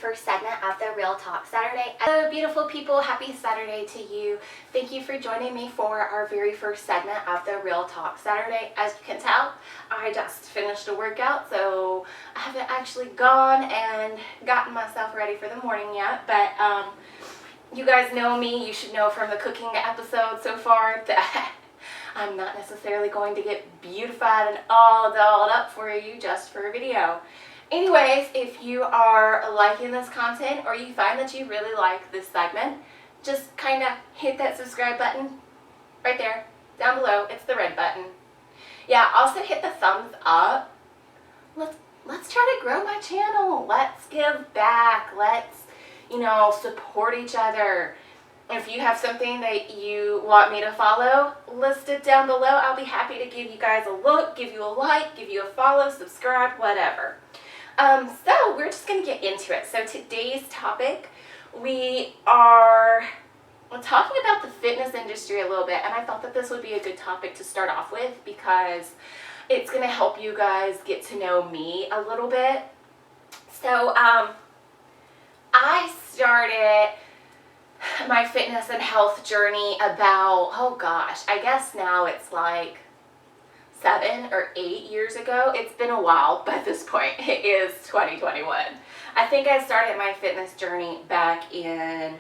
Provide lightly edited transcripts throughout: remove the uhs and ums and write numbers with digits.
first segment of the Real Talk Saturday. Hello beautiful people, happy Saturday to you. Thank you for joining me for our very first segment of the Real Talk Saturday. As you can tell, I just finished a workout, so I haven't actually gone and gotten myself ready for the morning yet, but you guys know me. You should know from the cooking episode so far that I'm not necessarily going to get beautified and all dolled up for you just for a video. Anyways, if you are liking this content or you find that you really like this segment, just kind of hit that subscribe button right there, down below. It's the red button. Yeah, also hit the thumbs up. Let's try to grow my channel. Let's give back. Let's, support each other. If you have something that you want me to follow, list it down below. I'll be happy to give you guys a look, give you a like, give you a follow, subscribe, whatever. So we're just going to get into it. So today's topic, we are talking about the fitness industry a little bit, and I thought that this would be a good topic to start off with because it's going to help you guys get to know me a little bit. So I started my fitness and health journey about, I guess now it's like 7 or 8 years ago. It's been a while, but at this point it is 2021. I think I started my fitness journey back in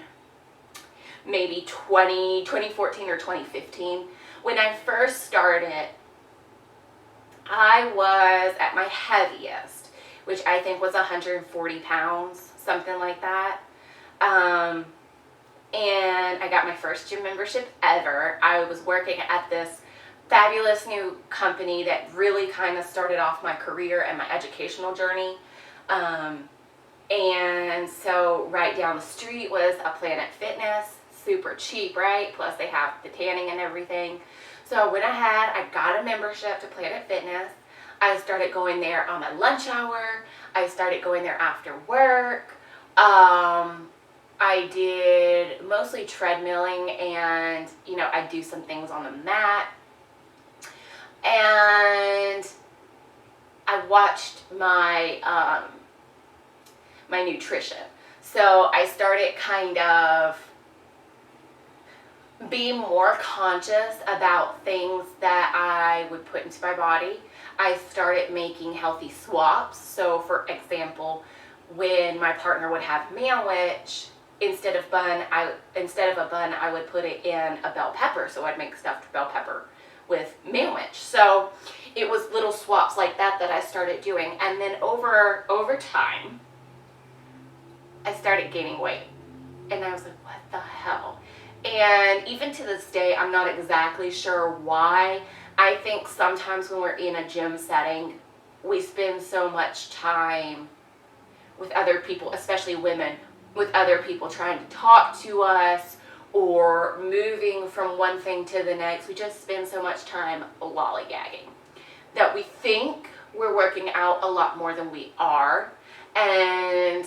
maybe 2014 or 2015. When I first started, I was at my heaviest, which I think was 140 pounds, something like that. And I got my first gym membership ever. I was working at this fabulous new company that really kind of started off my career and my educational journey. And so right down the street was a Planet Fitness, super cheap, right? Plus they have the tanning and everything. So I went ahead, I got a membership to Planet Fitness. I started going there on my lunch hour. I started going there after work. I did mostly treadmilling and, I do some things on the mat. And I watched my my nutrition. So I started kind of being more conscious about things that I would put into my body. I started making healthy swaps. So for example, when my partner would have manwich, instead of a bun, I would put it in a bell pepper. So I'd make stuffed bell pepper with manwich. So it was little swaps like that I started doing. And then over time, I started gaining weight. And I was like, what the hell? And even to this day, I'm not exactly sure why. I think sometimes when we're in a gym setting, we spend so much time with other people, especially women, with other people trying to talk to us or moving from one thing to the next. We just spend so much time lollygagging that we think we're working out a lot more than we are. And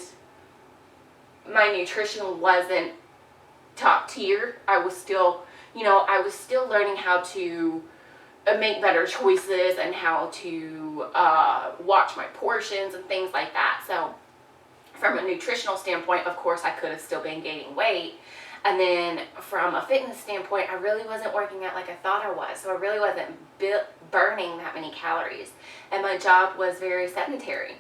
my nutrition wasn't top tier. I was still learning how to make better choices and how to watch my portions and things like that. So from a nutritional standpoint, of course, I could have still been gaining weight. And then from a fitness standpoint, I really wasn't working out like I thought I was. So I really wasn't burning that many calories. And my job was very sedentary.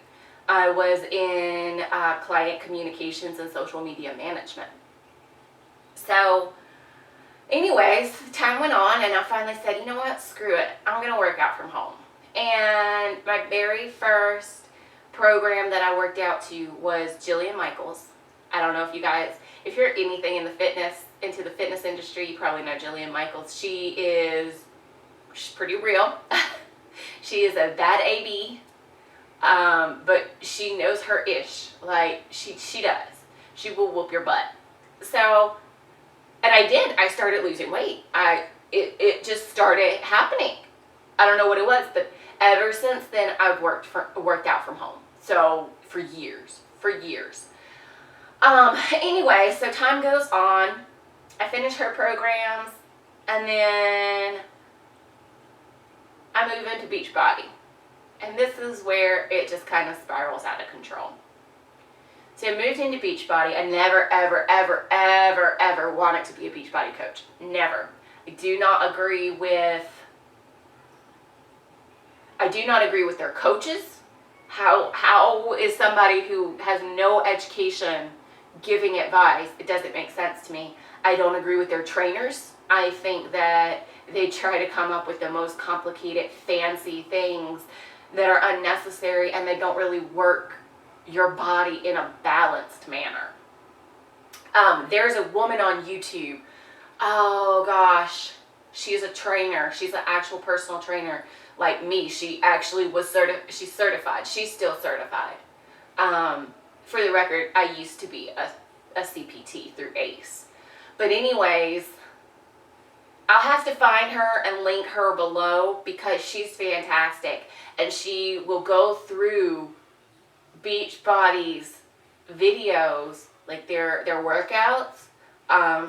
I was in client communications and social media management. So anyways, time went on and I finally said, you know what, screw it. I'm going to work out from home. And my very first program that I worked out to was Jillian Michaels. I don't know if you guys, if you're anything into the fitness industry, you probably know Jillian Michaels. She's pretty real. She is a bad AB, but she knows her ish. Like she does. She will whoop your butt. So, and I did. I started losing weight. It just started happening. I don't know what it was, but ever since then, I've worked out from home. So for years. Anyway, so time goes on. I finish her programs, and then I move into Beachbody. And this is where it just kind of spirals out of control. So I moved into Beachbody. I never, ever, ever, ever, ever wanted to be a Beachbody coach. Never. I do not agree with their coaches. How is somebody who has no education giving advice? It doesn't make sense to me. I don't agree with their trainers. I think that they try to come up with the most complicated, fancy things that are unnecessary, and they don't really work your body in a balanced manner. There's a woman on YouTube. Oh gosh, she's a trainer. She's an actual personal trainer like me. She actually was she's certified. She's still certified. For the record, I used to be a CPT through ACE. But anyways, I'll have to find her and link her below because she's fantastic. And she will go through Beachbody's videos, like their workouts.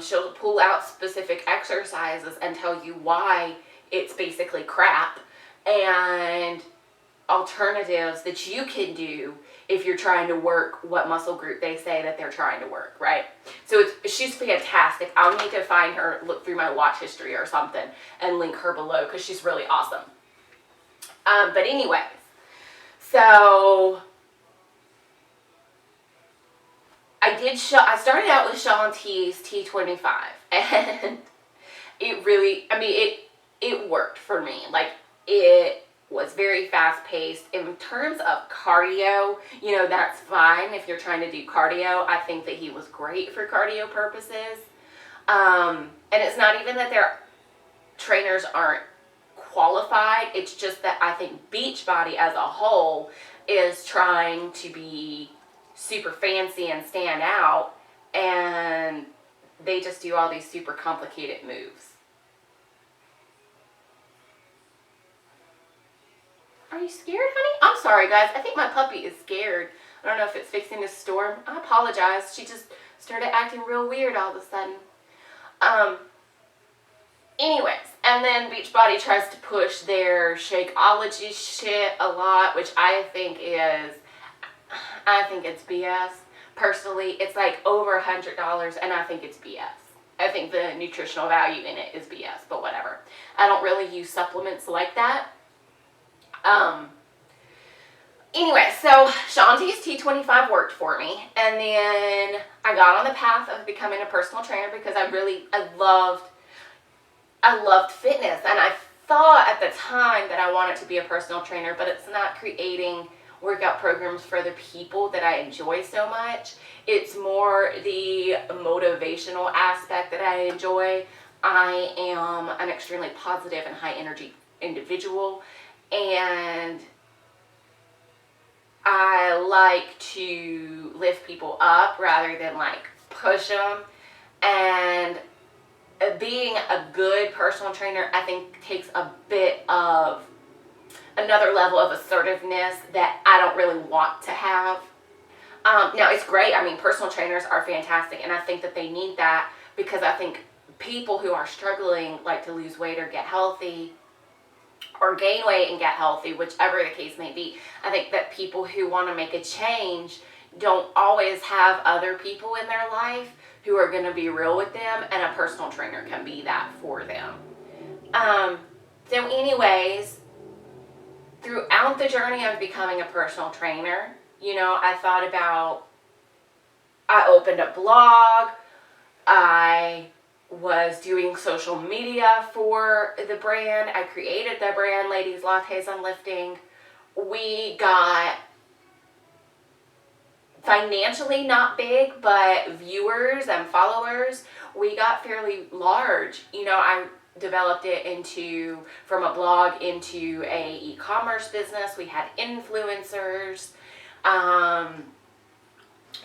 She'll pull out specific exercises and tell you why it's basically crap, and alternatives that you can do if you're trying to work what muscle group they say that they're trying to work, right? So she's fantastic. I'll need to find her, look through my watch history or something, and link her below because she's really awesome. But anyways, so I started out with Shaun T's T25, and it worked for me. Like, it was very fast paced. In terms of cardio, that's fine if you're trying to do cardio. I think that he was great for cardio purposes. And it's not even that their trainers aren't qualified. It's just that I think Beachbody as a whole is trying to be super fancy and stand out, and they just do all these super complicated moves. Are you scared, honey? I'm sorry, guys. I think my puppy is scared. I don't know if it's fixing to storm. I apologize. She just started acting real weird all of a sudden. Anyways, and then Beachbody tries to push their Shakeology shit a lot, which I think it's BS. Personally, it's like over $100, and I think it's BS. I think the nutritional value in it is BS, but whatever. I don't really use supplements like that. Anyway, so Shaun T's T25 worked for me, and then I got on the path of becoming a personal trainer because I loved fitness, and I thought at the time that I wanted to be a personal trainer, but it's not creating workout programs for the people that I enjoy so much. It's more the motivational aspect that I enjoy. I am an extremely positive and high energy individual, and I like to lift people up rather than like push them. And being a good personal trainer, I think, takes a bit of another level of assertiveness that I don't really want to have. Now, it's great. I mean, personal trainers are fantastic, and I think that they need that because I think people who are struggling, like to lose weight or get healthy, or gain weight and get healthy, whichever the case may be, I think that people who want to make a change don't always have other people in their life who are going to be real with them, and a personal trainer can be that for them. So anyways, throughout the journey of becoming a personal trainer, I opened a blog, I was doing social media for the brand, I created the brand Ladies Lattes and Lifting. We got financially not big, but viewers and followers, we got fairly large. I developed it from a blog into a e-commerce business. We had influencers.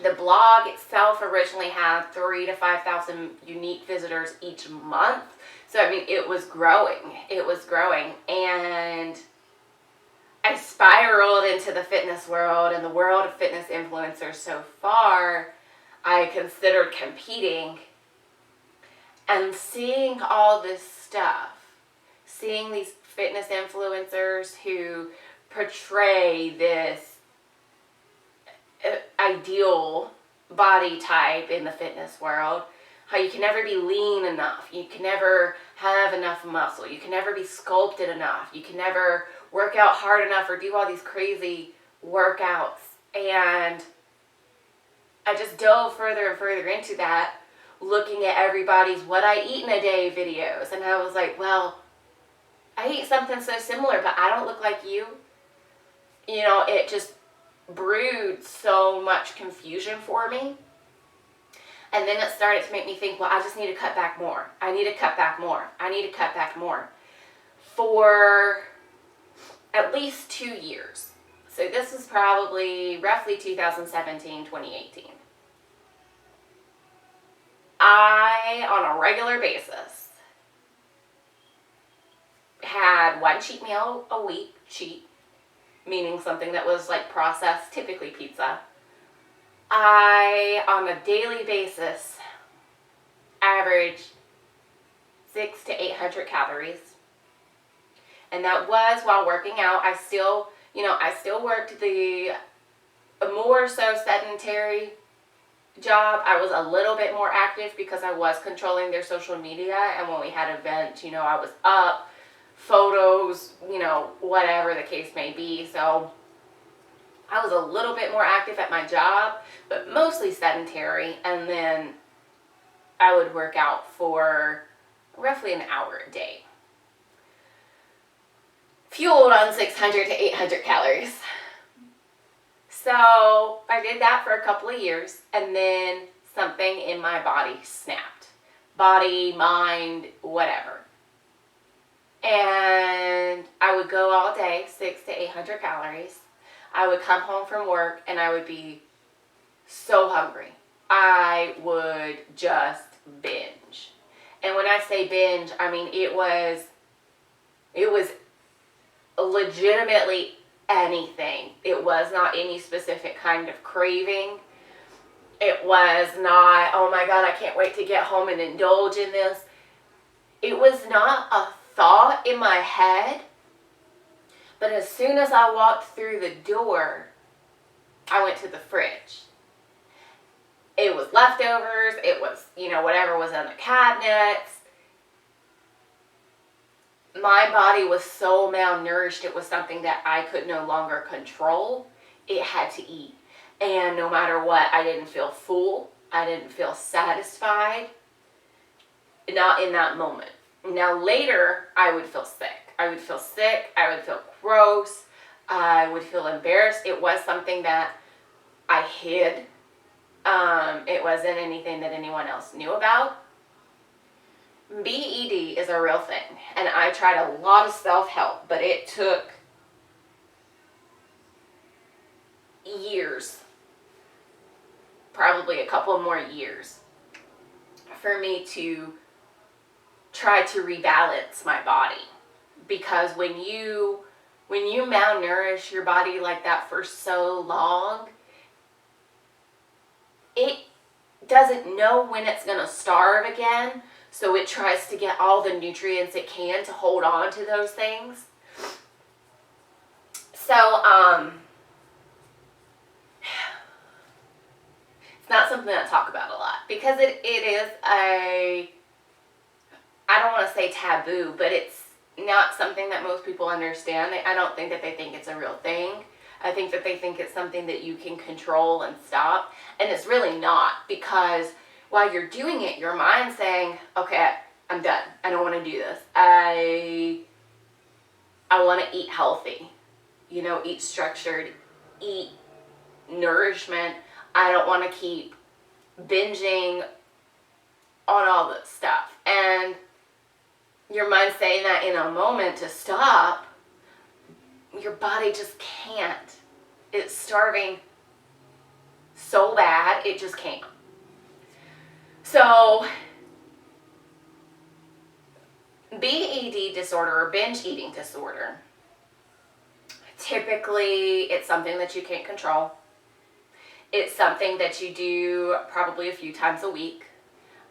The blog itself originally had 3,000 to 5,000 unique visitors each month. So, it was growing. And I spiraled into the fitness world and the world of fitness influencers so far. I considered competing, and seeing all this stuff, seeing these fitness influencers who portray this ideal body type in the fitness world, how you can never be lean enough, you can never have enough muscle, you can never be sculpted enough, you can never work out hard enough or do all these crazy workouts. And I just dove further and further into that, looking at everybody's what I eat in a day videos, and I was like, well, I eat something so similar, but I don't look like you. You know, it just brewed so much confusion for me. And then it started to make me think, well, I just need to cut back more. I need to cut back more. I need to cut back more. For at least 2 years. So this is probably roughly 2017, 2018. I, on a regular basis, had one cheat meal a week, meaning something that was like processed, typically pizza. I, on a daily basis, average 600 to 800 calories. And that was while working out. I still worked the more so sedentary job. I was a little bit more active because I was controlling their social media. And when we had events, I was up, photos, whatever the case may be. So I was a little bit more active at my job, but mostly sedentary. And then I would work out for roughly an hour a day, fueled on 600 to 800 calories. So I did that for a couple of years, and then something in my body snapped. Body, mind, whatever. And I would go all day, 600 to 800 calories. I would come home from work and I would be so hungry. I would just binge. And when I say binge, I mean it was legitimately anything. It was not any specific kind of craving. It was not, oh my God, I can't wait to get home and indulge in this. It was not a thought in my head. But as soon as I walked through the door, I went to the fridge. It was leftovers. It was, whatever was in the cabinets. My body was so malnourished, it was something that I could no longer control. It had to eat. And no matter what, I didn't feel full. I didn't feel satisfied. Not in that moment. Now later, I would feel sick. I would feel sick. I would feel gross. I would feel embarrassed. It was something that I hid. It wasn't anything that anyone else knew about. BED is a real thing. And I tried a lot of self-help, but it took years, probably a couple more years, for me to try to rebalance my body. Because when you malnourish your body like that for so long, it doesn't know when it's going to starve again. So it tries to get all the nutrients it can to hold on to those things. So, it's not something I talk about a lot. Because it is I don't want to say taboo, but it's not something that most people understand. I don't think that they think it's a real thing. I think that they think it's something that you can control and stop. And it's really not, because while you're doing it, your mind's saying, okay, I'm done. I don't want to do this. I want to eat healthy, eat structured, eat nourishment. I don't want to keep binging on all this stuff. And your mind's saying that in a moment to stop. Your body just can't. It's starving so bad, it just can't. So, BED disorder or binge eating disorder, typically it's something that you can't control. It's something that you do probably a few times a week.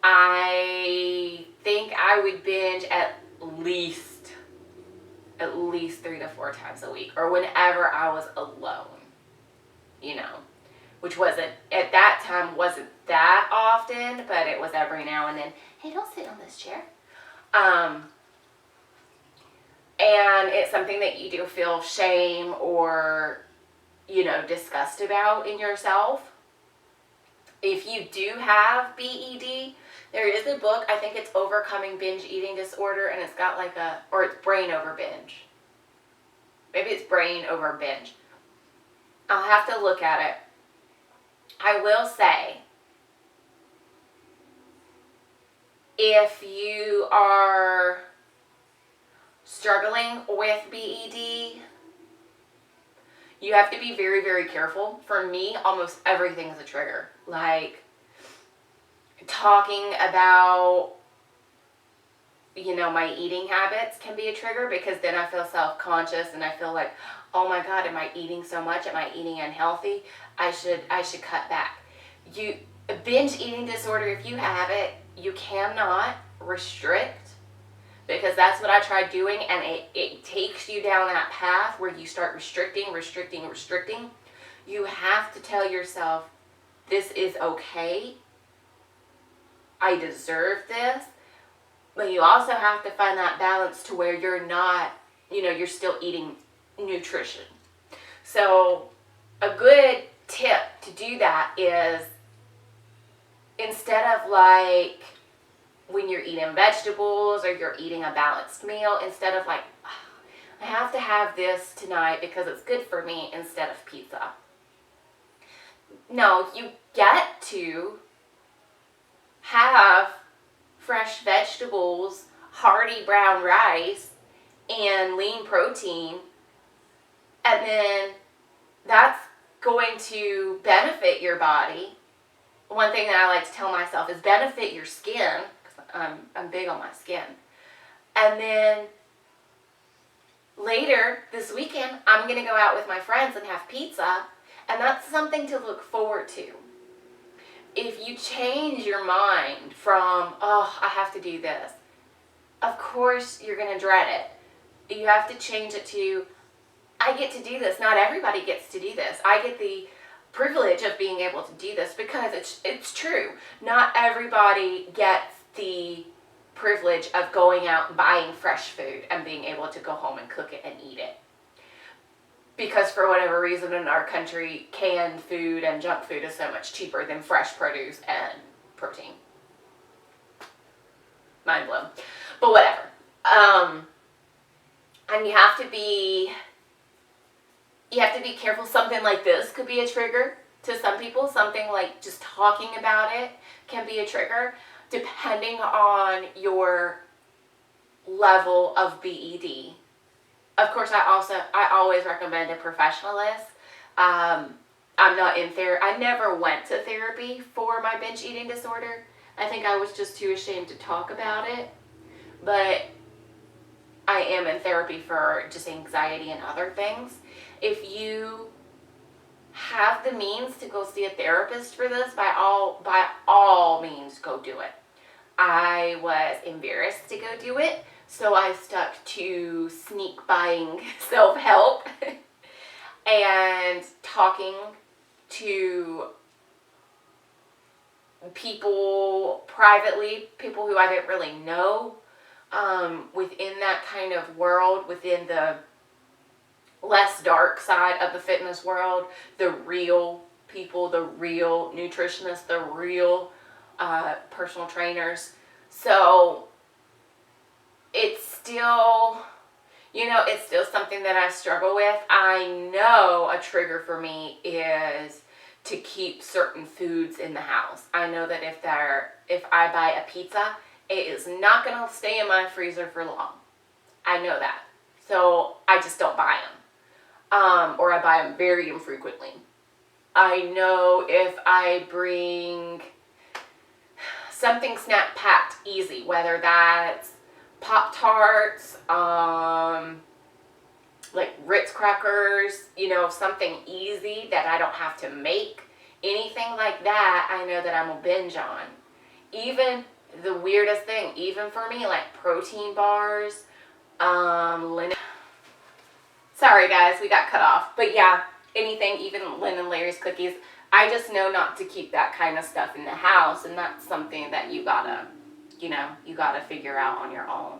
I think I would binge at least 3 to 4 times a week, or whenever I was alone, which wasn't, at that time, wasn't that often, but it was every now and then. Hey, don't sit on this chair. And it's something that you do feel shame or, disgust about in yourself. If you do have BED, there is a book, I think it's Overcoming Binge Eating Disorder, and it's got or it's Brain Over Binge. Maybe it's Brain Over Binge. I'll have to look at it. I will say, if you are struggling with BED, you have to be very, very careful. For me, almost everything is a trigger. Like, talking about, my eating habits can be a trigger, because then I feel self-conscious and I feel like, oh my God, am I eating so much? Am I eating unhealthy? I should cut back. Binge eating disorder, if you have it, you cannot restrict, because that's what I tried doing, and it takes you down that path where you start restricting. You have to tell yourself, this is okay. I deserve this. But you also have to find that balance to where you're not, you're still eating nutrition. So a good tip to do that is, instead of like when you're eating vegetables or you're eating a balanced meal, instead of like, I have to have this tonight because it's good for me, instead of pizza. No, you get to have fresh vegetables, hearty brown rice, and lean protein, and then that's going to benefit your body. One thing that I like to tell myself is benefit your skin, because I'm big on my skin. And then later this weekend, I'm going to go out with my friends and have pizza, and that's something to look forward to. If you change your mind from, oh, I have to do this, of course you're going to dread it. You have to change it to, I get to do this. Not everybody gets to do this. I get the privilege of being able to do this, because it's true. Not everybody gets the privilege of going out and buying fresh food and being able to go home and cook it and eat it. Because for whatever reason in our country, canned food and junk food is so much cheaper than fresh produce and protein. Mind blown. But whatever. And you have to be careful. Something like this could be a trigger to some people. Something like just talking about it can be a trigger, depending on your level of BED. Of course, I always recommend a professionalist. I'm not in therapy. I never went to therapy for my binge eating disorder. I think I was just too ashamed to talk about it. But I am in therapy for just anxiety and other things. If you have the means to go see a therapist for this, by all means, go do it. I was embarrassed to go do it, so I stuck to sneak buying self-help and talking to people privately, people who I didn't really know, within that kind of world, within the less dark side of the fitness world, the real people, the real nutritionists, the real personal trainers. So it's still, it's still something that I struggle with. I know a trigger for me is to keep certain foods in the house. I know that if I buy a pizza, it is not going to stay in my freezer for long. I know that. So I just don't buy them. Or I buy them very infrequently. I know if I bring something snack packed easy, whether that's Pop-Tarts, like Ritz crackers, something easy that I don't have to make, anything like that, I know that I'm a binge on. Even the weirdest thing, even for me, like protein bars, sorry guys, we got cut off, but yeah, anything, even Lynn and Larry's cookies. I just know not to keep that kind of stuff in the house, and that's something that you gotta figure out on your own.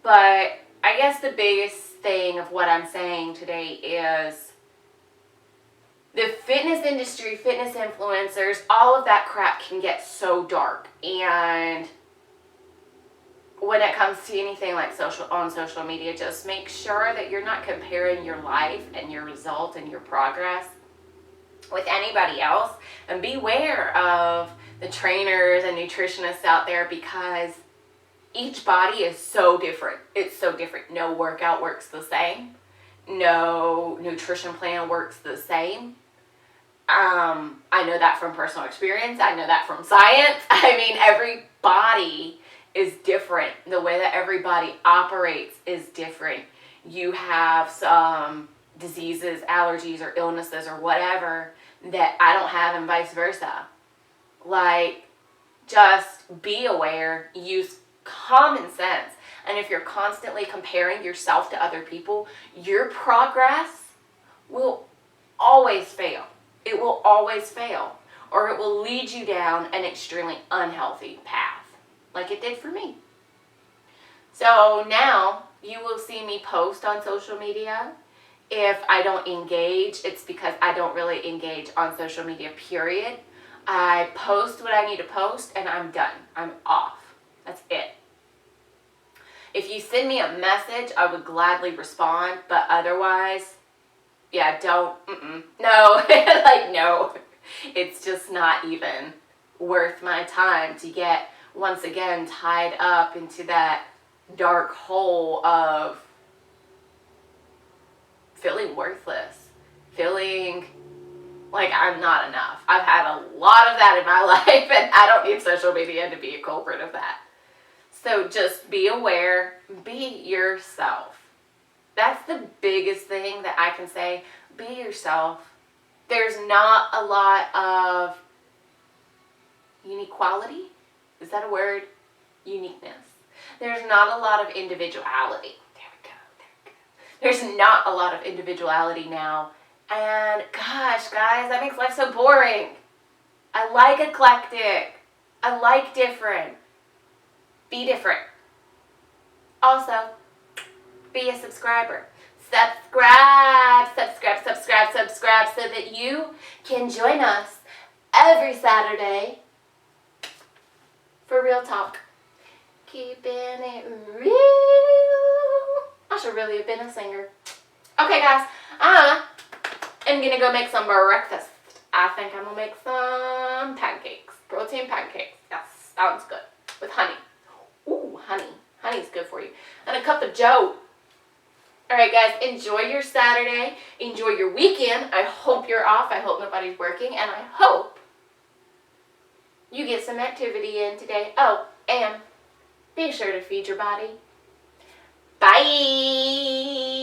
But I guess the biggest thing of what I'm saying today is the fitness industry, fitness influencers, all of that crap can get so dark. And when it comes to anything like on social media, just make sure that you're not comparing your life and your result and your progress with anybody else. And beware of the trainers and nutritionists out there, because each body is so different. It's so different. No workout works the same. No nutrition plan works the same. I know that from personal experience. I know that from science. I mean, every body is different. The way that everybody operates is different. You have some diseases, allergies, or illnesses or whatever that I don't have, and vice versa. Like, just be aware, use common sense. And if you're constantly comparing yourself to other people, your progress will always fail. It will always fail, or it will lead you down an extremely unhealthy path, like it did for me. So now you will see me post on social media. If I don't engage, it's because I don't really engage on social media, period. I post what I need to post, and I'm done. I'm off. That's it. If you send me a message, I would gladly respond, but otherwise, yeah, don't, no, like, no. It's just not even worth my time to get, once again, tied up into that dark hole of feeling worthless, feeling like I'm not enough. I've had a lot of that in my life, and I don't need social media to be a culprit of that. So just be aware, be yourself. That's the biggest thing that I can say. Be yourself. There's not a lot of uniquality. Is that a word? Uniqueness. There's not a lot of individuality. There we go. There's not a lot of individuality now. And gosh, guys, that makes life so boring. I like eclectic. I like different. Be different. Also, be a subscriber. Subscribe so that you can join us every Saturday for Real Talk. Keeping it real. I should really have been a singer. Okay, guys, I'm gonna go make some breakfast. I think I'm gonna make some pancakes. Protein pancakes. That sounds good. With honey. Ooh, honey. Honey's good for you. And a cup of joe. Alright, guys, enjoy your Saturday. Enjoy your weekend. I hope you're off. I hope nobody's working. And I hope you get some activity in today. Oh, and be sure to feed your body. Bye.